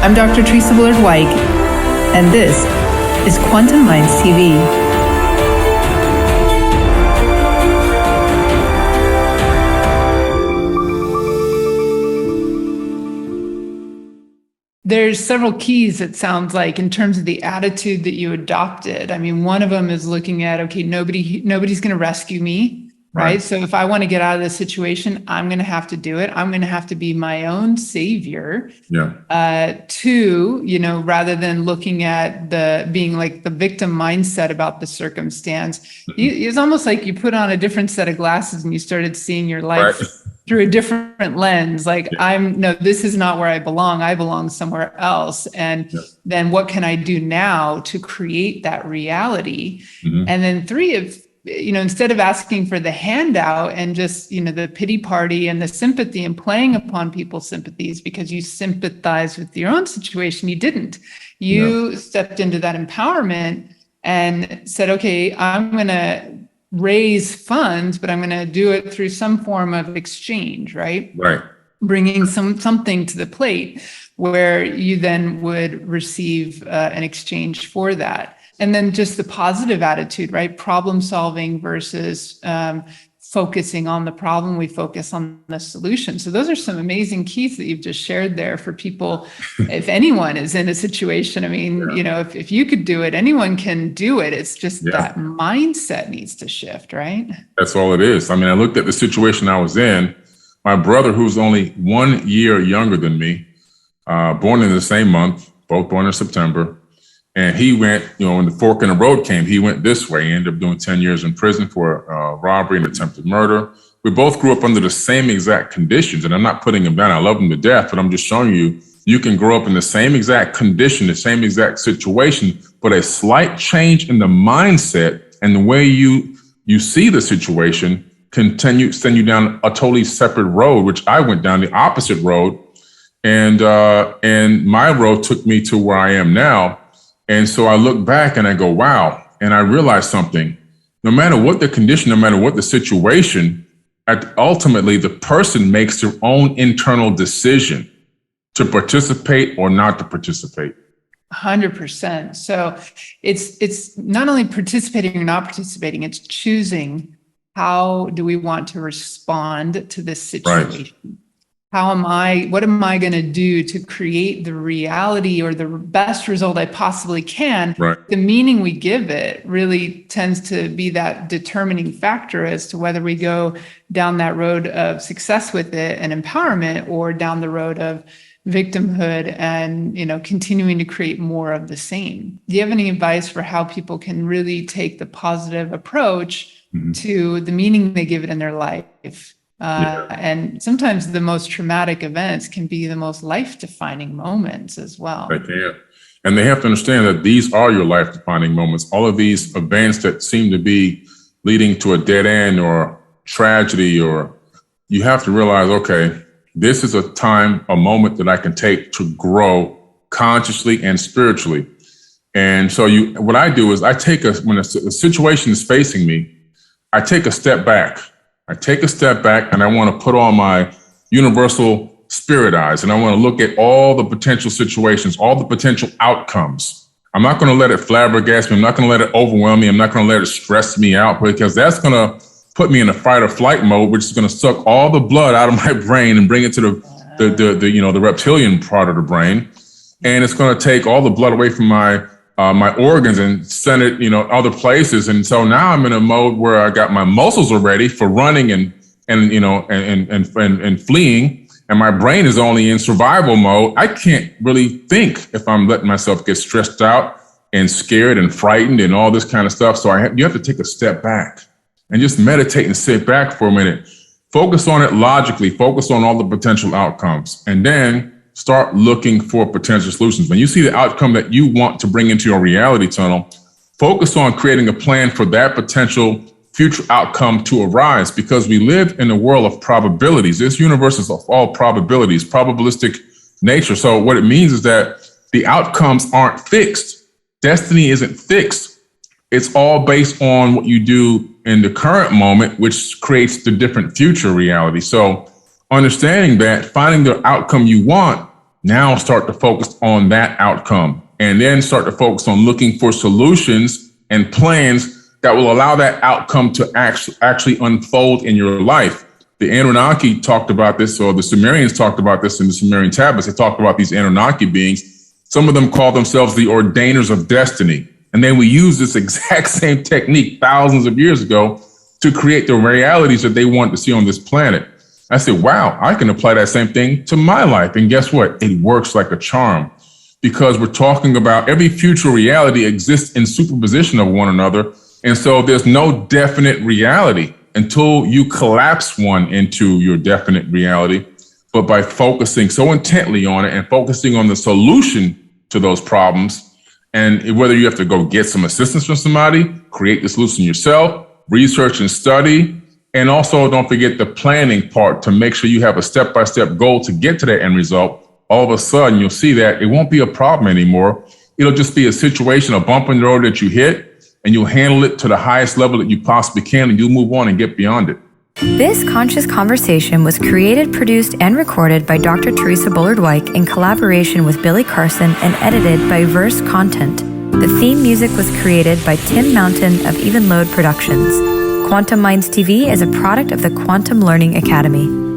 I'm Dr. Theresa Bullard-Whyke, and this is Quantum Minds TV. There's several keys, it sounds like, in terms of the attitude that you adopted. I mean, one of them is looking at, okay, nobody's going to rescue me. Right. So if I want to get out of this situation, I'm going to have to do it. I'm going to have to be my own savior. Yeah. Two, rather than looking at being like the victim mindset about the circumstance, it's almost like you put on a different set of glasses and you started seeing your life through a different lens. Like, this is not where I belong. I belong somewhere else. And then what can I do now to create that reality? Mm-hmm. And then three, instead of asking for the handout and just, the pity party and the sympathy and playing upon people's sympathies because you sympathize with your own situation, you didn't. You stepped into that empowerment and said, okay, I'm going to raise funds, but I'm going to do it through some form of exchange, right? Right. Bringing something to the plate where you then would receive an exchange for that. And then just the positive attitude, right? Problem solving versus focusing on the problem. We focus on the solution. So those are some amazing keys that you've just shared there for people. If anyone is in a situation, I mean, if you could do it, anyone can do it. It's just that mindset needs to shift, right? That's all it is. I mean, I looked at the situation I was in. My brother, who's only 1 year younger than me, born in the same month, both born in September. And he went, when the fork in the road came, he went this way. He ended up doing 10 years in prison for robbery and attempted murder. We both grew up under the same exact conditions. And I'm not putting him down. I love him to death, but I'm just showing you can grow up in the same exact condition, the same exact situation, but a slight change in the mindset and the way you see the situation can send you down a totally separate road, which I went down the opposite road. And my road took me to where I am now. And so I look back and I go, wow. And I realize something. No matter what the condition, no matter what the situation, ultimately the person makes their own internal decision to participate or not to participate. 100%. So it's not only participating or not participating, it's choosing how do we want to respond to this situation. Right. What am I going to do to create the reality or the best result I possibly can? Right. The meaning we give it really tends to be that determining factor as to whether we go down that road of success with it and empowerment or down the road of victimhood and, continuing to create more of the same. Do you have any advice for how people can really take the positive approach to the meaning they give it in their life? And sometimes the most traumatic events can be the most life-defining moments as well. They can. And they have to understand that these are your life-defining moments. All of these events that seem to be leading to a dead end or tragedy, or you have to realize, okay, this is a moment that I can take to grow consciously and spiritually. And so what I do is when a situation is facing me, I take a step back. And I want to put on my universal spirit eyes, and I want to look at all the potential situations, all the potential outcomes. I'm not going to let it flabbergast me. I'm not going to let it overwhelm me. I'm not going to let it stress me out, because that's going to put me in a fight or flight mode, which is going to suck all the blood out of my brain and bring it to the reptilian part of the brain. And it's going to take all the blood away from my organs and send it, other places. And so now I'm in a mode where I got my muscles are ready for running and fleeing. And my brain is only in survival mode. I can't really think if I'm letting myself get stressed out and scared and frightened and all this kind of stuff. So you have to take a step back and just meditate and sit back for a minute. Focus on it logically, focus on all the potential outcomes, and then start looking for potential solutions. When you see the outcome that you want to bring into your reality tunnel, focus on creating a plan for that potential future outcome to arise, because we live in a world of probabilities. This universe is of all probabilities, probabilistic nature. So what it means is that the outcomes aren't fixed. Destiny isn't fixed. It's all based on what you do in the current moment, which creates the different future reality. So understanding that, finding the outcome you want Now start to focus on that outcome, and then start to focus on looking for solutions and plans that will allow that outcome to actually unfold in your life. The Anunnaki talked about this, or the Sumerians talked about this in the Sumerian tablets. They talked about these Anunnaki beings. Some of them call themselves the ordainers of destiny. And then we use this exact same technique thousands of years ago to create the realities that they want to see on this planet. I said, wow, I can apply that same thing to my life. And guess what? It works like a charm, because we're talking about every future reality exists in superposition of one another. And so there's no definite reality until you collapse one into your definite reality. But by focusing so intently on it and focusing on the solution to those problems, and whether you have to go get some assistance from somebody, create the solution yourself, research and study, and also don't forget the planning part to make sure you have a step-by-step goal to get to that end result. All of a sudden, you'll see that it won't be a problem anymore. It'll just be a situation, a bump in the road that you hit, and you'll handle it to the highest level that you possibly can, and you'll move on and get beyond it. This conscious conversation was created, produced, and recorded by Dr. Theresa Bullard-Whyke in collaboration with Billy Carson and edited by Verse Content. The theme music was created by Tim Mountain of Even Load Productions. Quantum Minds TV is a product of the Quantum Learning Academy.